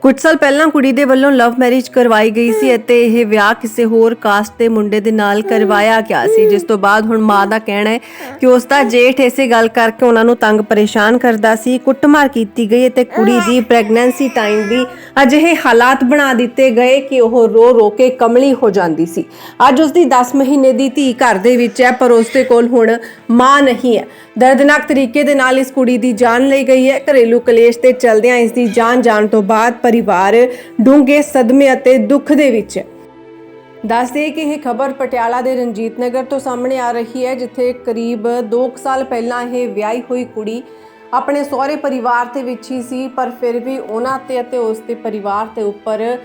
ਕੁਝ ਸਾਲ ਪਹਿਲਾਂ ਕੁੜੀ ਦੇ ਵੱਲੋਂ ਲਵ ਮੈਰਿਜ ਕਰਵਾਈ ਗਈ ਸੀ ਅਤੇ ਇਹ ਵਿਆਹ ਕਿਸੇ ਹੋਰ ਕਾਸਟ ਦੇ ਮੁੰਡੇ ਦੇ ਨਾਲ ਕਰਵਾਇਆ ਗਿਆ ਸੀ, ਜਿਸ ਤੋਂ ਬਾਅਦ ਹੁਣ ਮਾਂ ਦਾ ਕਹਿਣਾ ਹੈ ਕਿ ਉਸ ਦਾ ਜੇਠ ਇਸੇ ਗੱਲ ਕਰਕੇ ਉਹਨਾਂ ਨੂੰ ਤੰਗ ਪਰੇਸ਼ਾਨ ਕਰਦਾ ਸੀ। ਕੁੱਟਮਾਰ ਕੀਤੀ ਗਈ ਅਤੇ ਕੁੜੀ ਦੀ ਪ੍ਰੈਗਨੈਂਸੀ ਟਾਈਮ ਵੀ ਅਜਿਹੇ ਹਾਲਾਤ ਬਣਾ ਦਿੱਤੇ ਗਏ ਕਿ ਉਹ ਰੋ ਰੋ ਕੇ ਕਮਲੀ ਹੋ ਜਾਂਦੀ ਸੀ। ਅੱਜ ਉਸ ਦੀ 10 ਮਹੀਨੇ ਦੀ ਧੀ ਘਰ ਦੇ ਵਿੱਚ ਹੈ, ਪਰ ਉਸ ਦੇ ਕੋਲ ਹੁਣ ਮਾਂ ਨਹੀਂ ਹੈ। ਦਰਦਨਾਕ ਤਰੀਕੇ ਦੇ ਨਾਲ ਇਸ ਕੁੜੀ ਦੀ ਜਾਨ ਲਈ ਗਈ ਹੈ। ਘਰੇਲੂ ਕਲੇਸ਼ ਤੇ ਚਲਦਿਆਂ ਇਸ ਦੀ ਜਾਨ ਜਾਣ ਤੋਂ ਬਾਅਦ ਪਰਿਵਾਰ ਡੂੰਘੇ ਸਦਮੇ ਅਤੇ ਦੁੱਖ ਦੇ ਵਿੱਚ ਹੈ। ਦੱਸਦੇ ਕਿ ਇਹ ਖਬਰ ਪਟਿਆਲਾ ਦੇ ਰਣਜੀਤ ਨਗਰ ਤੋਂ ਸਾਹਮਣੇ ਆ ਰਹੀ ਹੈ, ਜਿੱਥੇ ਕਰੀਬ 2 ਸਾਲ ਪਹਿਲਾਂ ਇਹ ਵਿਆਹੀ ਹੋਈ ਕੁੜੀ ਆਪਣੇ ਸਹੁਰੇ ਪਰਿਵਾਰ ਦੇ ਵਿੱਚ ਹੀ ਸੀ, ਪਰ ਫਿਰ ਵੀ ਉਹਨਾਂ ਤੇ ਅਤੇ ਉਸ ਦੇ ਪਰਿਵਾਰ ਦੇ ਉੱਪਰ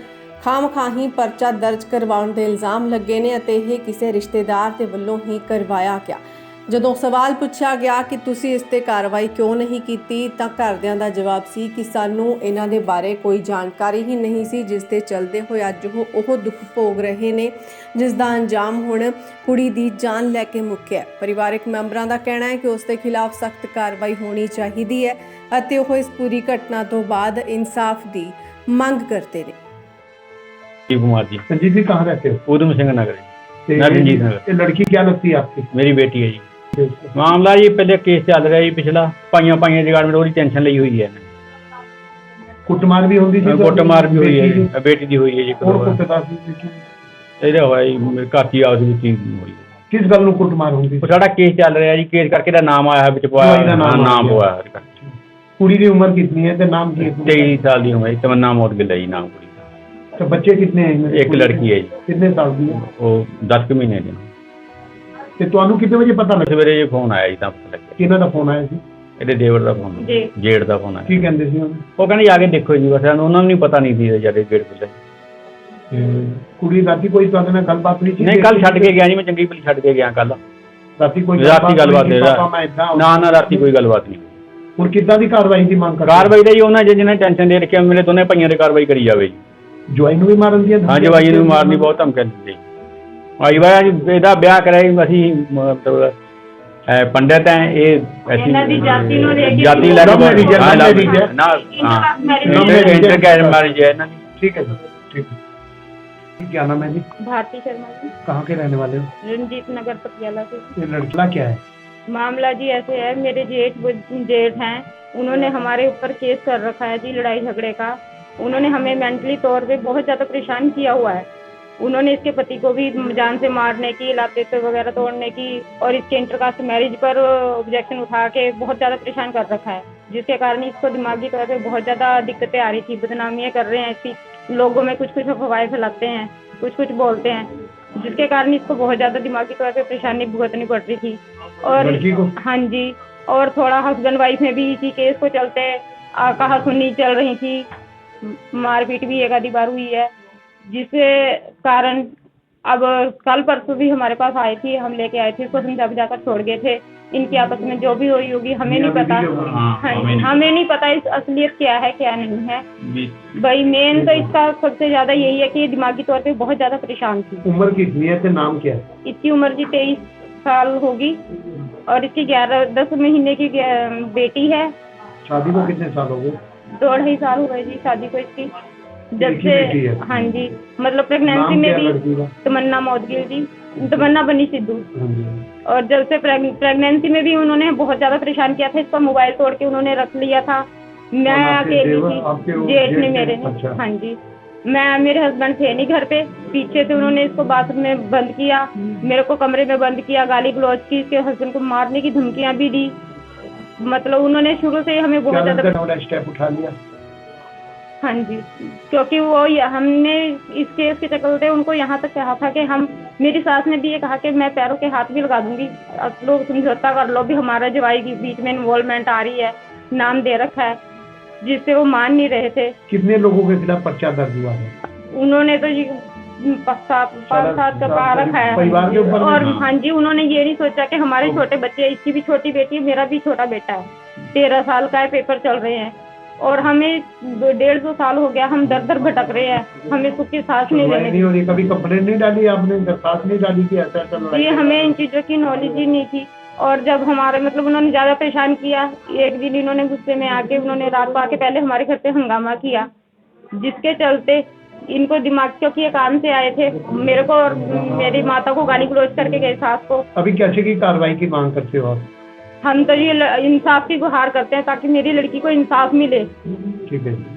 ਖਾਮਖਾਹੀ ਪਰਚਾ ਦਰਜ ਕਰਵਾਉਣ ਦੇ ਇਲਜ਼ਾਮ ਲੱਗੇ ਨੇ ਅਤੇ ਇਹ ਕਿਸੇ ਰਿਸ਼ਤੇਦਾਰ ਦੇ ਵੱਲੋਂ ਹੀ ਕਰਵਾਇਆ ਗਿਆ। ਜਦੋਂ ਸਵਾਲ ਪੁੱਛਿਆ ਗਿਆ ਕਿ ਤੁਸੀਂ ਇਸ ਤੇ ਕਾਰਵਾਈ ਕਿਉਂ ਨਹੀਂ ਕੀਤੀ, ਤਾਂ ਘਰਦਿਆਂ ਦਾ ਜਵਾਬ ਸੀ ਕਿ ਸਾਨੂੰ ਇਹਨਾਂ ਦੇ ਬਾਰੇ ਕੋਈ ਜਾਣਕਾਰੀ ਹੀ ਨਹੀਂ ਸੀ, ਜਿਸ ਦੇ ਚਲਦੇ ਹੋਏ ਅੱਜ ਉਹ ਦੁੱਖ ਭੋਗ ਰਹੇ ਨੇ, ਜਿਸ ਦਾ ਅੰਜਾਮ ਹੁਣ ਕੁੜੀ ਦੀ ਜਾਨ ਲੈ ਕੇ ਮੁੱਕਿਆ। ਪਰਿਵਾਰਕ ਮੈਂਬਰਾਂ ਦਾ ਕਹਿਣਾ ਹੈ ਕਿ ਉਸ ਦੇ ਖਿਲਾਫ ਸਖਤ ਕਾਰਵਾਈ ਹੋਣੀ ਚਾਹੀਦੀ ਹੈ ਅਤੇ ਉਹ ਇਸ ਪੂਰੀ ਘਟਨਾ ਤੋਂ ਬਾਅਦ ਇਨਸਾਫ ਦੀ ਮੰਗ ਕਰਦੇ ਨੇ। कुमार जी। संजीव जी कहाँ रहते हो? उधम सिंह नगर ते- रंजीत नगर। ये लड़की क्या लगती है आपकी? मेरी बेटी है जी। मामला जी पहले केस चल रहा है जी पिछला पाइया जगाड़ में टेंशन ली हुई है। कुटमार भी होगी थी? कुटमार भी हुई है, बेटी दी हुई है जी। और कुटमार भी ਇਹਦਾ ਹੋਇਆ ਜੀ ਕਾਤੀ ਆਸ ਵਿੱਚ ਹੀ ਹੋਈ। किस गल ਨੂੰ कुटमार होगी? ਉਹ ਸਾਡਾ ਕੇਸ ਚੱਲ ਰਿਹਾ ਜੀ, ਕੇਸ ਕਰਕੇ ਇਹਦਾ ਨਾਮ ਆਇਆ ਵਿੱਚ ਪਵਾਇਆ, ਨਾਮ ਪਵਾਇਆ। कुड़ी की उम्र कितनी है ते नाम की? 23 ਸਾਲ ਦੀ ਉਮਰ ਹੈ। ਤਮन्ना ਮੌਦਗਿਲ ਹੈ ਜੀ ਨਾਮ ਕੁੜੀ ਦਾ। तो बच्चे कितने हैं? ਇੱਕ ਲੜਕੀ ਹੈ ਜੀ। कितने साल की है? ਉਹ 10 ਮਹੀਨੇ ਦੀ। ਤੇ ਤੁਹਾਨੂੰ ਕਿੰਨੇ ਵਜੇ ਪਤਾ ਲੱਗਾ? ਸਵੇਰੇ ਇਹ ਫੋਨ ਆਇਆ ਜੀ, ਤਾਂ ਪਤਾ ਲੱਗਿਆ। ਕਿਹਨਾਂ ਦਾ ਫੋਨ ਆਇਆ ਸੀ? ਇਹਦੇ ਦੇਵਰ ਦਾ ਫੋਨ, ਜੇੜ ਦਾ ਫੋਨ ਆਇਆ। ਕੀ ਕਹਿੰਦੇ ਸੀ ਉਹਨੇ? ਉਹ ਕਹਿੰਦੇ ਆ ਕੇ ਦੇਖੋ ਜੀ, ਬਸ ਉਹਨਾਂ ਨੂੰ ਨਹੀਂ ਪਤਾ ਨਹੀਂ ਸੀ ਜਦ ਗੇੜ ਖੁੱਲ੍ਹਾ। ਕੁੜੀ ਰਾਤੀ ਕੋਈ ਤੁਹਾਡੇ ਨਾਲ ਗੱਲਬਾਤ ਨਹੀਂ ਸੀ? ਨਹੀਂ, ਕੱਲ ਛੱਡ ਕੇ ਗਿਆ ਜੀ, ਮੈਂ ਚੰਗੀ ਭਲੀ ਛੱਡ ਕੇ ਗਿਆ ਕੱਲ। ਰਾਤੀ ਕੋਈ ਗੱਲਬਾਤ ਨਹੀਂ? ਨਾ ਰਾਤੀ ਕੋਈ ਗੱਲਬਾਤ ਨਹੀਂ। ਹੁਣ ਕਿੱਦਾਂ ਦੀ ਕਾਰਵਾਈ ਦੀ ਮੰਗ ਕਰਦੇ? ਕਾਰਵਾਈ ਦਾ ਜੀ ਉਹਨਾਂ ਜਿਹਨੇ ਟੈਨਸ਼ਨ ਦੇ ਰੱਖਿਆ, ਮੇਰੇ ਦੋਨੇ ਭਾਈਆਂ ਦੀ ਕਾਰਵਾਈ ਕਰੀ ਜਾਵੇ ਜੀ। ਜਵਾਈ ਨੂੰ ਵੀ ਮਾਰਨ ਦੀ? ਹਾਂ, ਜਵਾਈ ਨੂੰ ਮਾਰਨੀ ਬਹੁਤ ਧਮਕੀ ਦਿੰਦੇ। ਆਈ ਵਾਰ ਇਹਦਾ ਵਿਆਹ ਕਰਾਇਆ ਅਸੀਂ, ਮਤਲਬ ਪੰਡਿਤ ਹੈ ਇਹ, ਐਸੀ ਜਾਤੀ ਲੈ ਕੇ ਨਾ ਇੰਟਰ ਕੈਰਿਜ ਮੈਰਿਜ है ना। ठीक है जी, ठीक है। क्या नाम है जी? भारती शर्मा जी। कहाँ के रहने वाले हो? रंजीत नगर पटियाला से। ये लड़का क्या है? मामला जी ऐसे है, मेरे जेठ हैं, उन्होंने हमारे ऊपर केस कर रखा है जी, लड़ाई झगड़े का। उन्होंने हमें मेंटली तौर पे बहुत ज़्यादा परेशान किया हुआ है। उन्होंने इसके पति को भी जान से मारने की, लाते वगैरह तोड़ने की, और इसके इंटरकास्ट मैरिज पर ऑब्जेक्शन उठा के बहुत ज़्यादा परेशान कर रखा है, जिसके कारण इसको दिमागी तौर पे बहुत ज़्यादा दिक्कतें आ रही थी। बदनामियाँ कर रहे हैं इसकी, लोगों में कुछ अफवाहें फैलाते हैं, कुछ बोलते हैं, जिसके कारण इसको बहुत ज़्यादा दिमागी तौर पे परेशानी भुगतनी पड़ रही थी। और हाँ जी, और थोड़ा हस्बैंड वाइफ में भी इसी केस को चलते कहा सुनी चल रही थी, मारपीट भी एक आधी बार हुई है, जिसके कारण अब कल परसों भी हमारे पास आई थी, हम लेके आए थे इसको, समझा बुझाकर छोड़ गए थे। इनकी आपस में जो भी हुई होगी हमें नहीं पता। हमें नहीं पता इस असलियत क्या है क्या नहीं है भाई। मेन तो इसका सबसे ज्यादा यही है कि ये दिमागी तौर पे बहुत ज्यादा परेशान थी। उम्र कितनी है? नाम क्या है? इसकी उम्र जी 23 साल होगी और इसकी 10 महीने की बेटी है। शादी को कितने साल हो गए? 2-2.5 साल हो गए जी शादी को इसकी, जब से। हाँ जी, मतलब प्रेगनेंसी में भी तमन्ना मौदगिल जी, तमन्ना बनी सिद्धू। और जब से प्रेगनेंसी में भी उन्होंने बहुत ज्यादा परेशान किया था। इसका मोबाइल तोड़ के उन्होंने रख लिया था। मैं अकेली थी, जेठ ने मेरे ने। अच्छा। हाँ जी, मेरे हस्बैंड थे नहीं घर पे, पीछे से उन्होंने इसको बाथरूम में बंद किया, मेरे को कमरे में बंद किया, गाली गलौज की, इसके हस्बैंड को मारने की धमकियां भी दी। मतलब उन्होंने शुरू से हमें बहुत ज्यादा स्टेप उठा लिया। हाँ जी, क्योंकि वो हमने इस केस के चलते उनको यहाँ तक कहा था कि मेरी सास ने भी ये कहा कि मैं पैरों के हाथ भी लगा दूंगी, अब लोग समझौता कर लो भी, हमारा जवाई के बीच में इन्वॉल्वमेंट आ रही है, नाम दे रखा है, जिससे वो मान नहीं रहे थे। कितने लोगों के खिलाफ पर्चा दर्ज हुआ है? उन्होंने तो जी 5-7 का पा रखा है परिवार के ऊपर। और हाँ जी, उन्होंने ये नहीं सोचा कि हमारे छोटे बच्चे, इसकी भी छोटी बेटी है, मेरा भी छोटा बेटा है, 13 साल का है, पेपर चल रहे हैं, और हमें 1.5-2 साल हो गया, हम दर भटक रहे हैं, हमें सुख की सांस नहीं लेने। और कभी कंप्लेंट नहीं डाली आपने? दरखास्त नहीं डाली कि ऐसा? ये हमें इन चीज़ों की नॉलेज ही नहीं थी। और जब हमारे मतलब उन्होंने ज़्यादा परेशान किया, एक दिन इन्होंने गुस्से में आके, उन्होंने रात को आके पहले हमारे घर पे हंगामा किया, जिसके चलते इनको दिमाग, क्योंकि ये काम से आए थे, मेरे को और मेरी माता को गाली गलौज करके गए, सास को। अभी कैसे की कार्रवाई की मांग करते हो आप? हम तो ये इंसाफ की गुहार करते हैं ताकि मेरी लड़की को इंसाफ मिले। ठीक है।